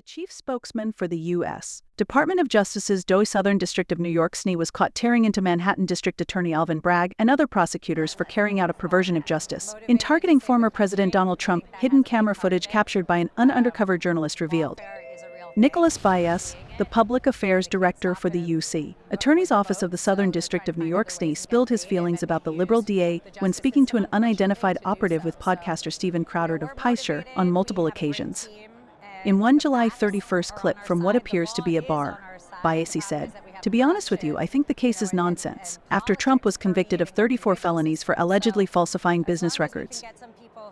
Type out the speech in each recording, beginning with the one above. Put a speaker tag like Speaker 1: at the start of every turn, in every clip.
Speaker 1: The chief spokesman for the U.S. Department of Justice's DOJ Southern District of New York SNE was caught tearing into Manhattan District Attorney Alvin Bragg and other prosecutors for carrying out a perversion of justice. In targeting former President Donald Trump, hidden camera footage captured by an undercover journalist revealed. Nicholas Baez, the Public Affairs Director for the U.C. Attorney's Office of the Southern District of New York SNE spilled his feelings about the liberal DA when speaking to an unidentified operative with podcaster Steven Crowder of Pisher on multiple occasions. In one July 31st clip from what appears to be a bar, Baez said, "To be honest with you, I think the case is nonsense," after Trump was convicted of 34 felonies for allegedly falsifying business records.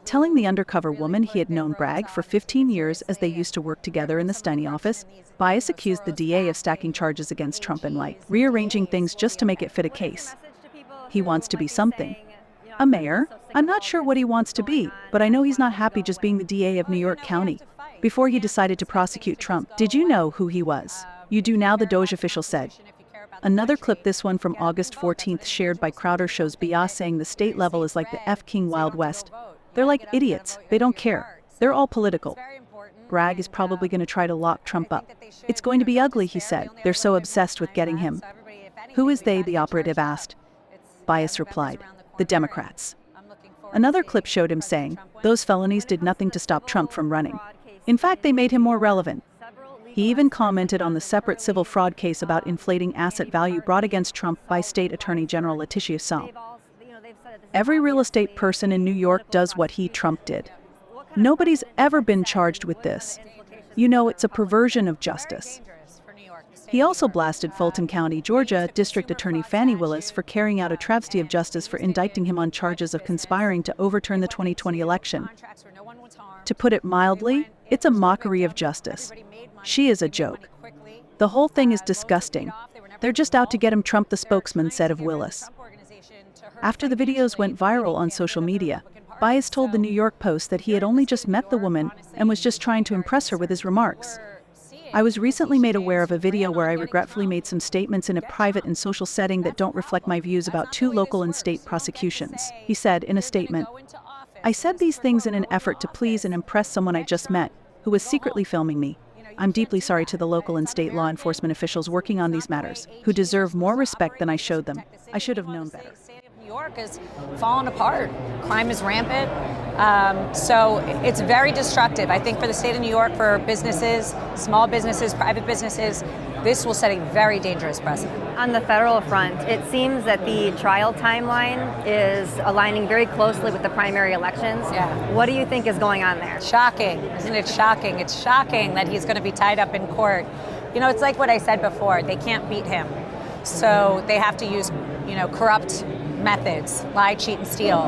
Speaker 1: Telling the undercover woman he had known Bragg for 15 years as they used to work together in the SNE office, Baez accused the DA of stacking charges against Trump and rearranging things just to make it fit a case. He wants to be something. A mayor? I'm not sure what he wants to be, but I know he's not happy just being the DA of New York County. Before he decided to prosecute Trump, did you know who he was? You do now, the DOJ official said. Another clip, this one from August 14th, shared by Crowder, shows Baez saying the state level is like the F-King Wild West. They're like idiots. They don't care. They're all political. Bragg is probably going to try to lock Trump up. It's going to be ugly, he said. They're so obsessed with getting him. Who is they? The operative asked. Baez replied, the Democrats. Another clip showed him saying, those felonies did nothing to stop Trump from running. In fact, they made him more relevant. He even commented on the separate civil fraud case about inflating asset value brought against Trump by State Attorney General Letitia James. Every real estate person in New York does what Trump did. Nobody's ever been charged with this. You know, it's a perversion of justice. He also blasted Fulton County, Georgia District Attorney Fani Willis for carrying out a travesty of justice for indicting him on charges of conspiring to overturn the 2020 election. To put it mildly, it's a mockery of justice. She is a joke. The whole thing is disgusting. They're just out to get him, Trump, the spokesman said of Willis. After the videos went viral on social media, Baez told the New York Post that he had only just met the woman and was just trying to impress her with his remarks. I was recently made aware of a video where I regretfully made some statements in a private and social setting that don't reflect my views about two local and state prosecutions, he said in a statement. I said these things in an effort to please and impress someone I just met, who was secretly filming me. I'm deeply sorry to the local and state law enforcement officials working on these matters, who deserve more respect than I showed them. I should have known better.
Speaker 2: New York is falling apart. Crime is rampant. So it's very destructive. I think for the state of New York, for businesses, small businesses, private businesses, this will set a very dangerous precedent.
Speaker 3: On the federal front, it seems that the trial timeline is aligning very closely with the primary elections.
Speaker 2: Yeah.
Speaker 3: What do you think is going on there?
Speaker 2: Shocking. Isn't it shocking? It's shocking that he's going to be tied up in court. You know, it's like what I said before. They can't beat him. So they have to use, corrupt methods, lie, cheat, and steal.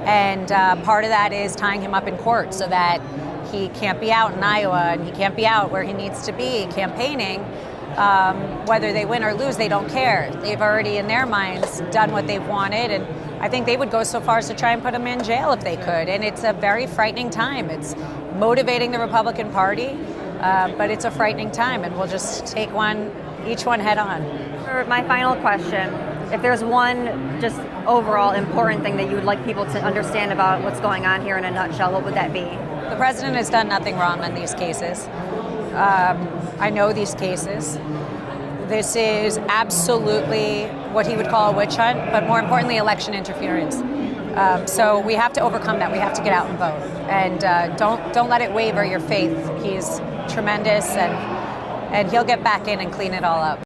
Speaker 2: And part of that is tying him up in court so that he can't be out in Iowa and he can't be out where he needs to be campaigning. Whether they win or lose, they don't care. They've already, in their minds, done what they've wanted, and I think they would go so far as to try and put him in jail if they could. And it's a very frightening time. It's motivating the Republican Party, but it's a frightening time, and we'll just take each one head on.
Speaker 3: For my final question, if there's one just overall important thing that you would like people to understand about what's going on here in a nutshell, what would that be?
Speaker 2: The president has done nothing wrong in these cases. I know these cases. This is absolutely what he would call a witch hunt, but more importantly, election interference. So we have to overcome that. We have to get out and vote. And don't let it waver your faith. He's tremendous, and he'll get back in and clean it all up.